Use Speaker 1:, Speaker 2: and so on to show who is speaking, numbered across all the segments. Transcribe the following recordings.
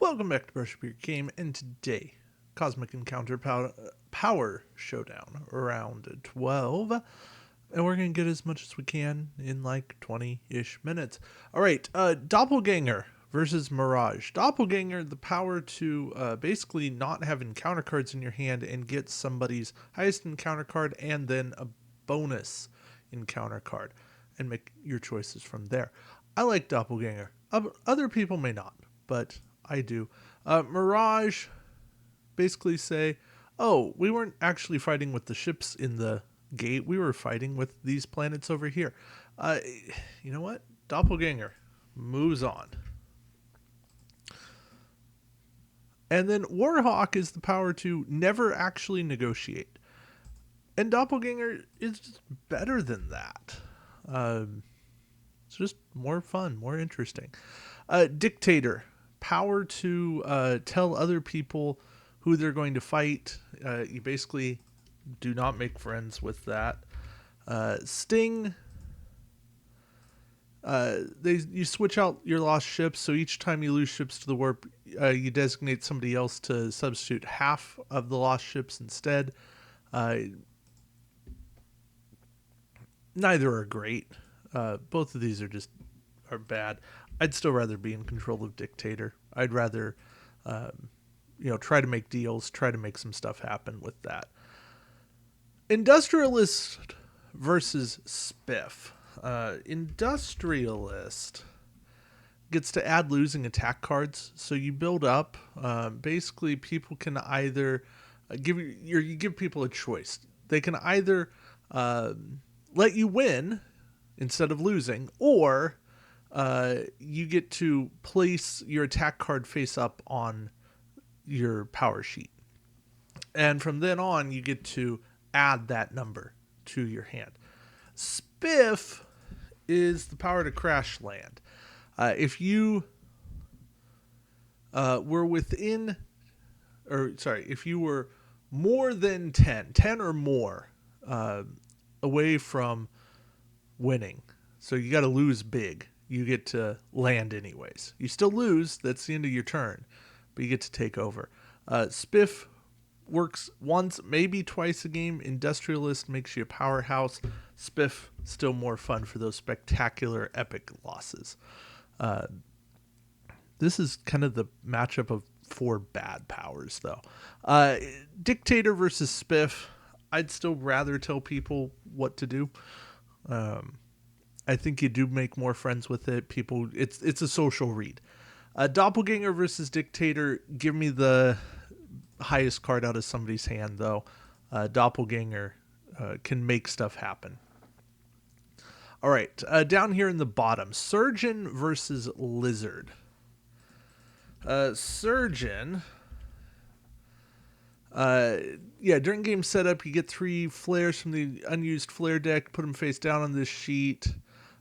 Speaker 1: Welcome back to Brush Up Your Game, and today, Cosmic Encounter Power Showdown, round 12, and we're going to get as much as we can in like 20-ish minutes. Alright, Doppelganger versus Mirage. Doppelganger, the power to basically not have encounter cards in your hand and get somebody's highest encounter card and then a bonus encounter card, and make your choices from there. I like Doppelganger. Other people may not, but I do. Mirage basically say, oh, we weren't actually fighting with the ships in the gate. We were fighting with these planets over here. You know what? Doppelganger moves on. And then Warhawk is the power to never actually negotiate. And Doppelganger is just better than that. It's just more fun, more interesting. Dictator. Power to tell other people who they're going to fight. You basically do not make friends with that. Sting. You switch out your lost ships, so each time you lose ships to the warp, you designate somebody else to substitute half of the lost ships instead. Neither are great. Both of these are bad. I'd still rather be in control of Dictator. I'd rather, try to make deals, try to make some stuff happen with that. Industrialist versus Spiff. Industrialist gets to add losing attack cards, so you build up. Basically, people can either you give people a choice. They can either let you win instead of losing, or you get to place your attack card face up on your power sheet. And from then on, you get to add that number to your hand. Spiff is the power to crash land. If you if you were more than 10 or more away from winning, so you got to lose big, you get to land anyways. You still lose, that's the end of your turn, but you get to take over. Spiff works once, maybe twice a game. Industrialist makes you a powerhouse. Spiff, still more fun for those spectacular, epic losses. This is kind of the matchup of four bad powers, though. Dictator versus Spiff. I'd still rather tell people what to do. I think you do make more friends with it. It's a social read. Doppelganger versus Dictator. Give me the highest card out of somebody's hand, though. Doppelganger can make stuff happen. All right, down here in the bottom, Surgeon versus Lizard. Surgeon. During game setup, you get 3 flares from the unused flare deck. Put them face down on this sheet.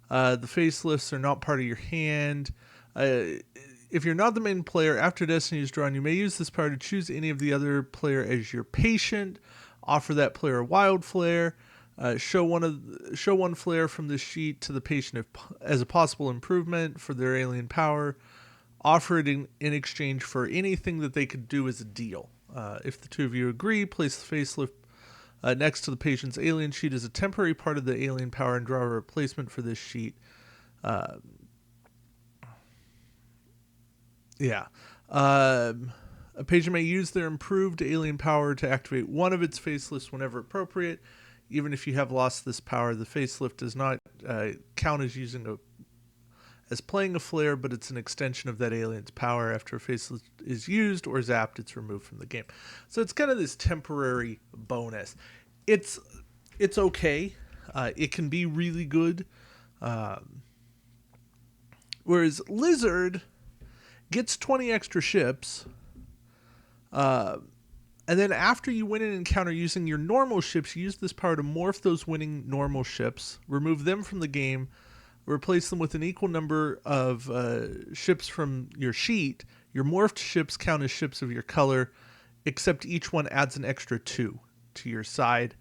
Speaker 1: The facelifts are not part of your hand. If you're not the main player, after Destiny is drawn, you may use this power to choose any of the other player as your patient. Offer that player a wild flare. Show one flare from the sheet to the patient as a possible improvement for their alien power. Offer it in exchange for anything that they could do as a deal. If the two of you agree, place the facelift next to the patient's alien sheet as a temporary part of the alien power and draw a replacement for this sheet. A patient may use their improved alien power to activate one of its facelifts whenever appropriate. Even if you have lost this power, the facelift does not count as playing a flare, but it's an extension of that alien's power. After a facelift is used or zapped, it's removed from the game. So it's kind of this temporary bonus. It's okay. It can be really good. Whereas Lizard gets 20 extra ships. And then after you win an encounter using your normal ships, you use this power to morph those winning normal ships, remove them from the game, replace them with an equal number of ships from your sheet. Your morphed ships count as ships of your color, except each one adds an extra 2 to your side.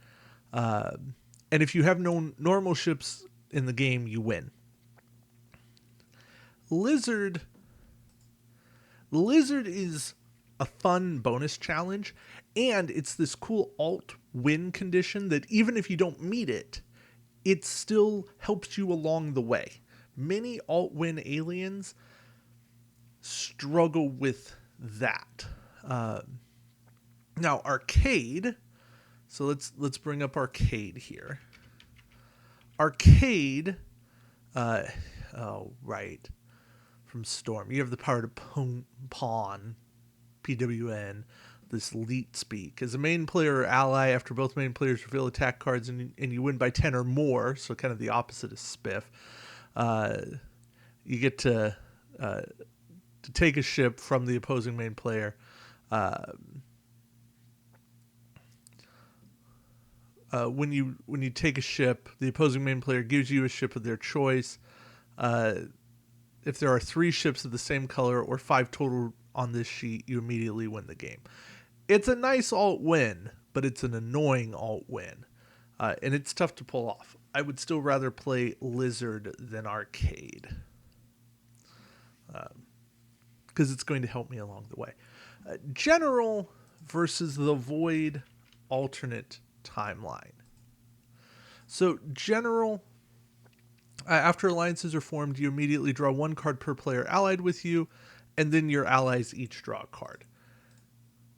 Speaker 1: And if you have no normal ships in the game, you win. Lizard The lizard is a fun bonus challenge, and it's this cool alt win condition that even if you don't meet it, it still helps you along the way. Many alt win aliens struggle with that. Now arcade. So let's bring up arcade here. Arcade. Right. From Storm, you have the power to pawn, PWN, this leet speak. As a main player or ally, after both main players reveal attack cards and you win by 10 or more, so kind of the opposite of Spiff, you get to take a ship from the opposing main player. When you take a ship, the opposing main player gives you a ship of their choice. If there are 3 ships of the same color or 5 total on this sheet, you immediately win the game. It's a nice alt win, but it's an annoying alt win. And it's tough to pull off. I would still rather play Lizard than Arcade. Because it's going to help me along the way. General versus the Void alternate timeline. So General, after alliances are formed, you immediately draw 1 card per player allied with you, and then your allies each draw a card.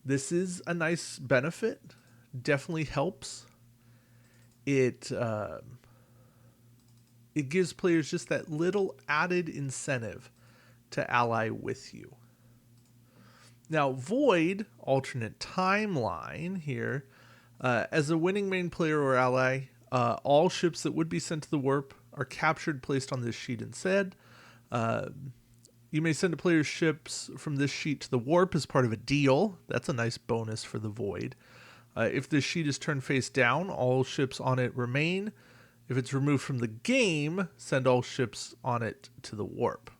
Speaker 1: This is a nice benefit. Definitely helps. It gives players just that little added incentive to ally with you. Now, Void, alternate timeline here. As a winning main player or ally, all ships that would be sent to the warp are captured, placed on this sheet instead. You may send a player's ships from this sheet to the warp as part of a deal. That's a nice bonus for the Void. If this sheet is turned face down, all ships on it remain. If it's removed from the game, send all ships on it to the warp.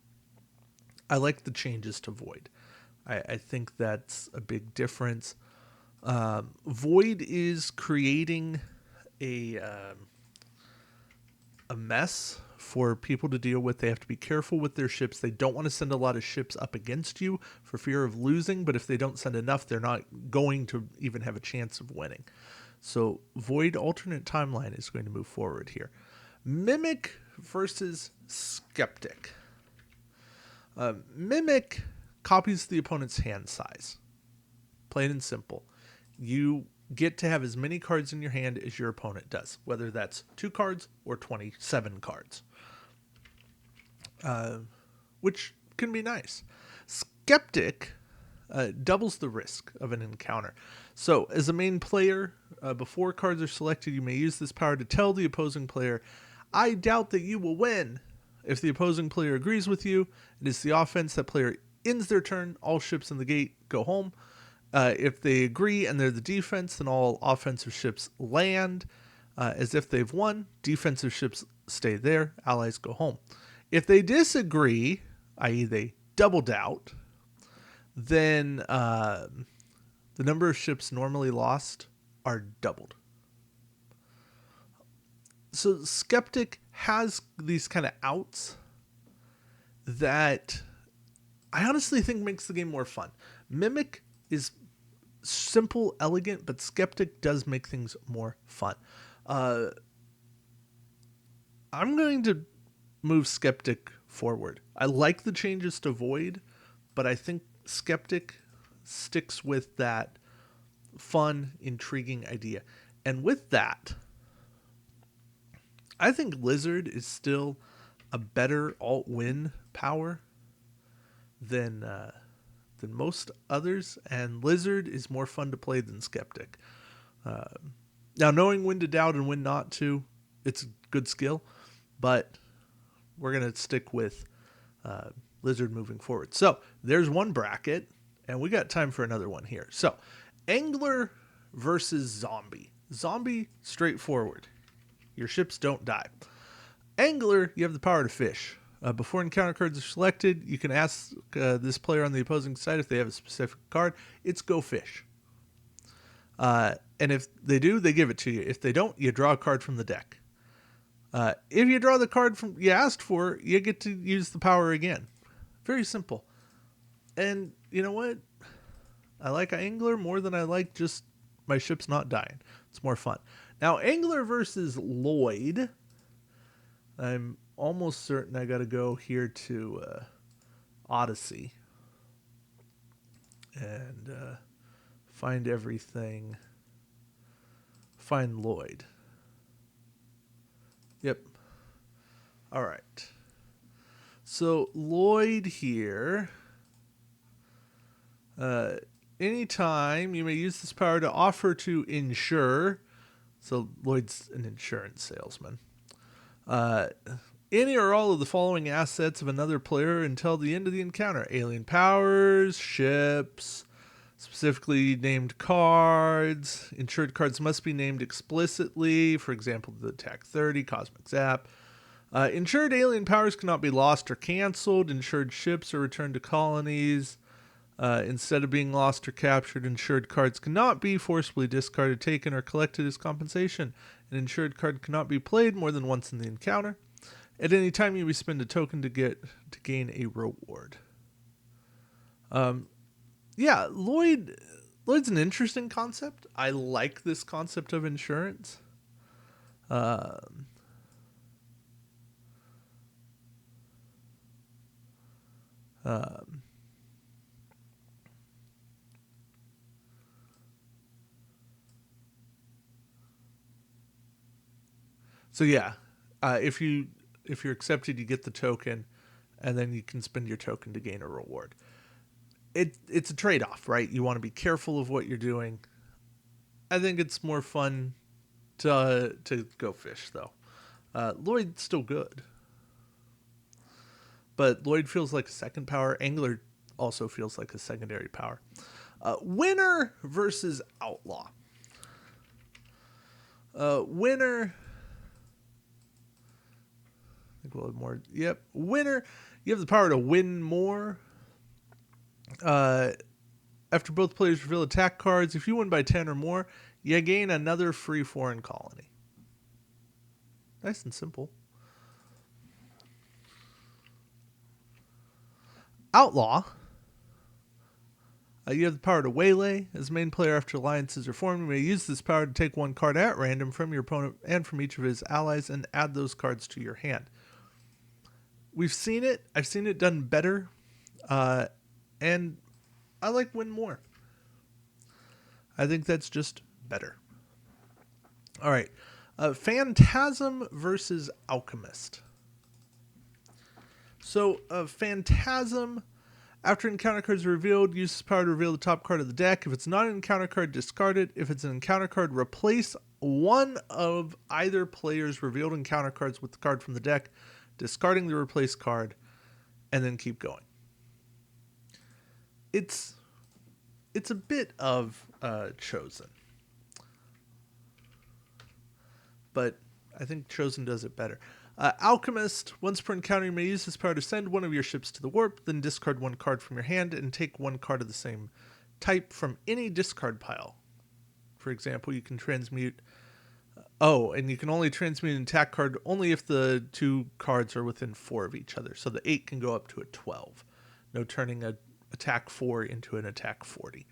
Speaker 1: I like the changes to Void. I think that's a big difference. Void is creating a mess for people to deal with. They have to be careful with their ships. They don't want to send a lot of ships up against you for fear of losing, but if they don't send enough, they're not going to even have a chance of winning. So Void alternate timeline is going to move forward here. Mimic versus Skeptic. Mimic copies the opponent's hand size. Plain and simple. You get to have as many cards in your hand as your opponent does, whether that's 2 cards or 27 cards, which can be nice. Skeptic doubles the risk of an encounter. So as a main player, before cards are selected, you may use this power to tell the opposing player, I doubt that you will win. If the opposing player agrees with you, it is the offense. That player ends their turn. All ships in the gate go home. If they agree and they're the defense, then all offensive ships land. As if they've won, defensive ships stay there. Allies go home. If they disagree, i.e. they double doubt, then the number of ships normally lost are doubled. So Skeptic has these kind of outs that I honestly think makes the game more fun. Mimic is simple, elegant, but Skeptic does make things more fun. I'm going to move Skeptic forward. I like the changes to Void, but I think Skeptic sticks with that fun, intriguing idea. And with that, I think Lizard is still a better alt-win power than most others, and Lizard is more fun to play than Skeptic. Now, knowing when to doubt and when not to, it's a good skill, but we're going to stick with Lizard moving forward. So there's one bracket, and we got time for another one here. So Angler versus Zombie. Zombie, straightforward. Your ships don't die. Angler, you have the power to fish. Before encounter cards are selected, you can ask this player on the opposing side if they have a specific card. It's go fish. And if they do, they give it to you. If they don't, you draw a card from the deck. If you draw the card from you asked for, you get to use the power again. Very simple. And you know what? I like Angler more than I like just my ship's not dying. It's more fun. Now, Angler versus Lloyd. I'm almost certain I got to go here to Odyssey and find everything. Find Lloyd. Yep. All right. So Lloyd here. Anytime you may use this power to offer to insure. So Lloyd's an insurance salesman. Any or all of the following assets of another player until the end of the encounter: alien powers, ships, specifically named cards. Insured cards must be named explicitly. For example, the Attack 30, Cosmic Zap. Insured alien powers cannot be lost or canceled. Insured ships are returned to colonies. Instead of being lost or captured, insured cards cannot be forcibly discarded, taken, or collected as compensation. An insured card cannot be played more than once in the encounter. At any time, you may spend a token to gain a reward. Yeah, Lloyd's an interesting concept. I like this concept of insurance. So yeah, if you're accepted, you get the token, and then you can spend your token to gain a reward. It's a trade-off, right? You want to be careful of what you're doing. I think it's more fun to go fish, though. Lloyd's still good, but Lloyd feels like a second power. Angler also feels like a secondary power. Winner versus Outlaw. Winner. I think we'll have more. Yep. Winner. You have the power to win more. After both players reveal attack cards, if you win by 10 or more, you gain another free foreign colony. Nice and simple. Outlaw. You have the power to waylay. As main player, after alliances are formed, you may use this power to take one card at random from your opponent and from each of his allies and add those cards to your hand. We've seen it. I've seen it done better. And I like win more. I think that's just better. All right. Phantasm versus Alchemist. So, Phantasm, after encounter cards are revealed, use this power to reveal the top card of the deck. If it's not an encounter card, discard it. If it's an encounter card, replace one of either player's revealed encounter cards with the card from the deck, discarding the replaced card, and then keep going. It's a bit of Chosen, but I think Chosen does it better. Alchemist, once per encounter, you may use this power to send one of your ships to the warp, then discard one card from your hand and take one card of the same type from any discard pile. For example, you can transmute... and you can only transmute an attack card only if the two cards are within 4 of each other. So the 8 can go up to a 12. No turning a attack 4 into an attack 40.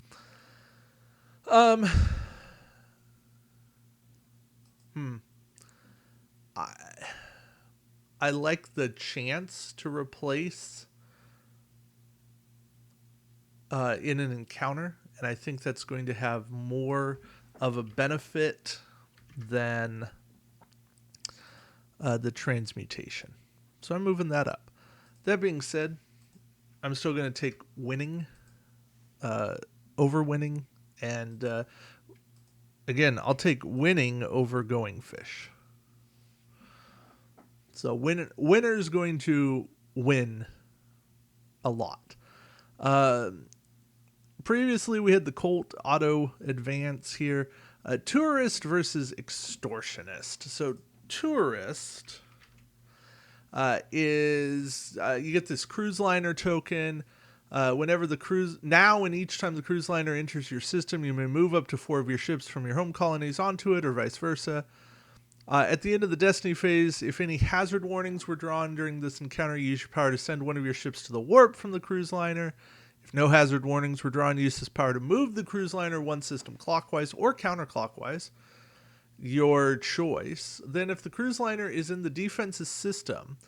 Speaker 1: I like the chance to replace in an encounter, and I think that's going to have more of a benefit than the transmutation. So I'm moving that up. That being said, I'm still going to take winning over winning, and again, I'll take winning over going fish. So winner's going to win a lot. Previously, we had the Colt auto advance here. Tourist versus extortionist. So tourist is you get this cruise liner token. Whenever the cruise now and each time the cruise liner enters your system, you may move up to 4 of your ships from your home colonies onto it, or vice versa. At the end of the Destiny phase, if any hazard warnings were drawn during this encounter, you use your power to send one of your ships to the warp from the cruise liner. If no hazard warnings were drawn, use this power to move the cruise liner one system clockwise or counterclockwise, your choice. Then if the cruise liner is in the defense's system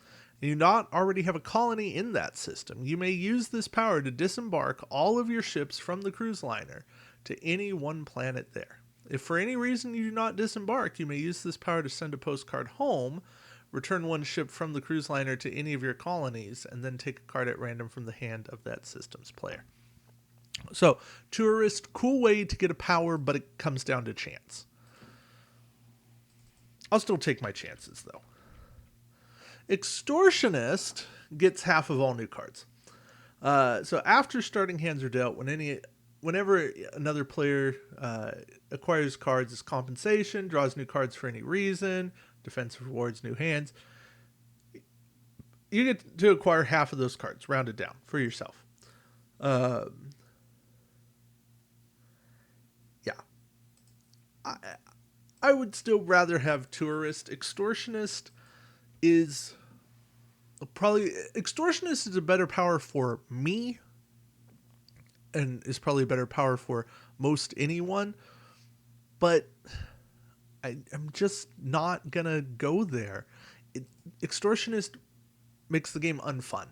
Speaker 1: and you not already have a colony in that system, you may use this power to disembark all of your ships from the cruise liner to any one planet there. If for any reason you do not disembark, you may use this power to send a postcard home, return one ship from the cruise liner to any of your colonies, and then take a card at random from the hand of that system's player. So, Tourist, cool way to get a power, but it comes down to chance. I'll still take my chances, though. Extortionist gets half of all new cards. So after starting hands are dealt, whenever another player acquires cards as compensation, draws new cards for any reason, defensive rewards, new hands, you get to acquire half of those cards, rounded down, for yourself. I would still rather have Tourist. Extortionist is a better power for me, and is probably a better power for most anyone, but I'm just not gonna go there. Extortionist makes the game unfun.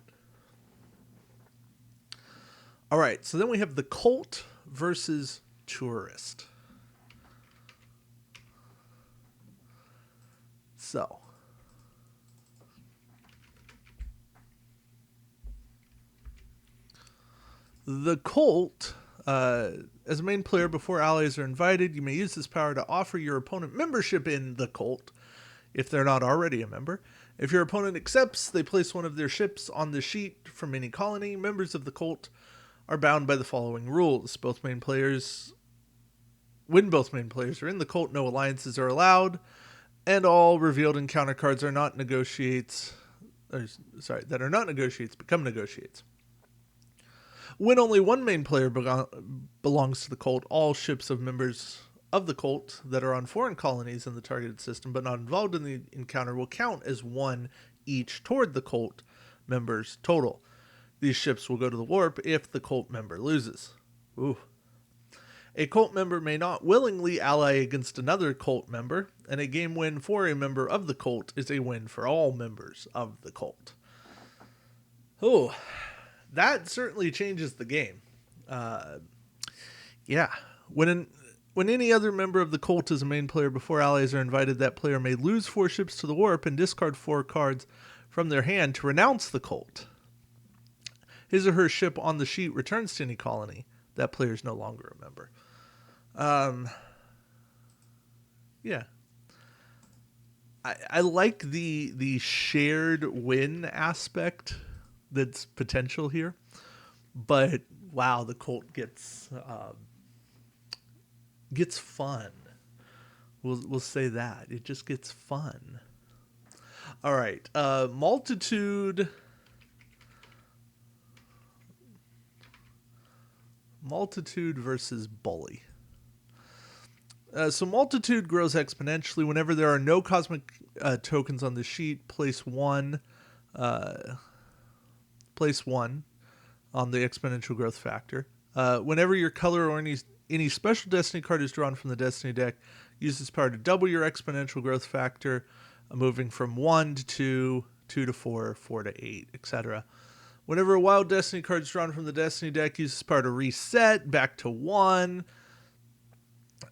Speaker 1: All right, so then we have the Cult versus Tourist. So, the Cult, as a main player before allies are invited, you may use this power to offer your opponent membership in the Cult, if they're not already a member. If your opponent accepts, they place one of their ships on the sheet from any colony. Members of the Cult are bound by the following rules. When both main players are in the Cult, no alliances are allowed, and all revealed encounter cards that are not negotiates become negotiates. When only one main player belongs to the Cult, all ships of members of the Cult that are on foreign colonies in the targeted system but not involved in the encounter will count as one each toward the Cult members' total. These ships will go to the warp if the Cult member loses. Ooh. A Cult member may not willingly ally against another Cult member, and a game win for a member of the Cult is a win for all members of the Cult. Oh, that certainly changes the game. When any other member of the Cult is a main player before allies are invited, that player may lose 4 ships to the warp and discard 4 cards from their hand to renounce the Cult. His or her ship on the sheet returns to any colony. That player is no longer a member. I like the shared win aspect that's potential here, but wow, the Cult gets fun. We'll say that it just gets fun. All right, multitude versus bully. So multitude grows exponentially whenever there are no cosmic tokens on the sheet. Place one on the exponential growth factor. Whenever your color or any special destiny card is drawn from the destiny deck, use this power to double your exponential growth factor, moving from 1 to 2, 2 to 4, 4 to 8, etc. Whenever a wild destiny card is drawn from the destiny deck, use this power to reset back to 1.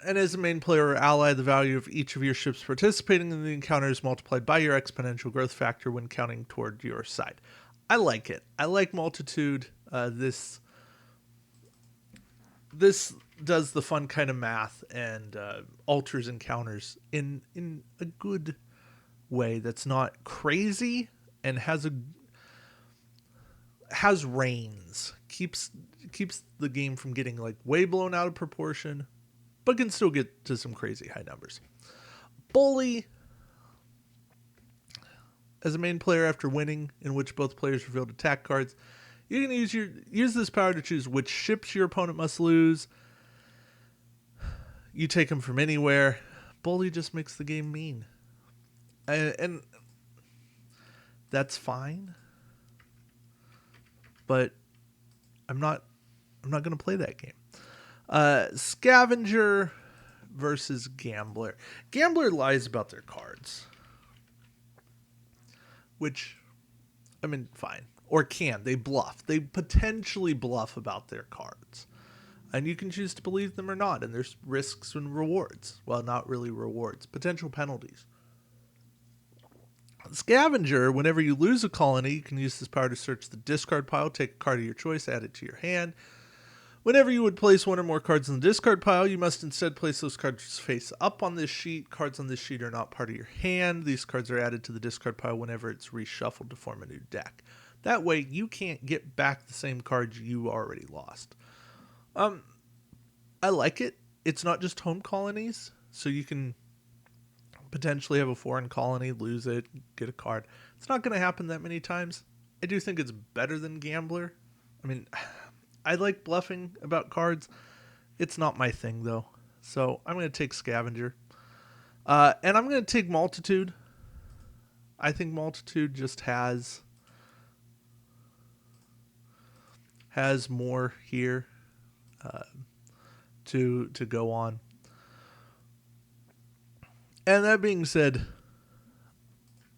Speaker 1: And as a main player or ally, the value of each of your ships participating in the encounter is multiplied by your exponential growth factor when counting toward your side. I like it. I like multitude. This does the fun kind of math and alters encounters in a good way that's not crazy and has reigns. Keeps the game from getting like way blown out of proportion, but can still get to some crazy high numbers. Bully, as a main player after winning, in which both players revealed attack cards, you can use this power to choose which ships your opponent must lose. You take them from anywhere. Bully just makes the game mean, and that's fine. But I'm not I'm not going to play that game. Scavenger versus Gambler. Gambler lies about their cards. Which, I mean, fine. Or can. They bluff. They potentially bluff about their cards. And you can choose to believe them or not. And there's risks and rewards. Well, not really rewards. Potential penalties. Scavenger, whenever you lose a colony, you can use this power to search the discard pile, take a card of your choice, add it to your hand. Whenever you would place one or more cards in the discard pile, you must instead place those cards face up on this sheet. Cards on this sheet are not part of your hand. These cards are added to the discard pile whenever it's reshuffled to form a new deck. That way, you can't get back the same cards you already lost. I like it. It's not just home colonies, so you can potentially have a foreign colony, lose it, get a card. It's not going to happen that many times. I do think it's better than Gambler. I mean, I like bluffing about cards. It's not my thing, though. So I'm going to take Scavenger. And I'm going to take Multitude. I think Multitude just has more here to go on. And that being said,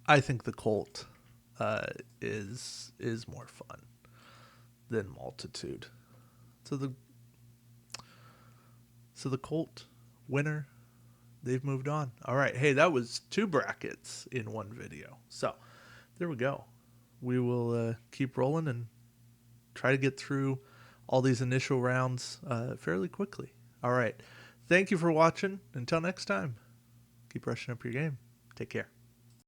Speaker 1: I think the Colt is more fun than Multitude. So the Colt winner, they've moved on. All right, hey, that was 2 brackets in one video. So there we go. We will keep rolling and try to get through all these initial rounds fairly quickly. All right, thank you for watching. Until next time, keep brushing up your game. Take care.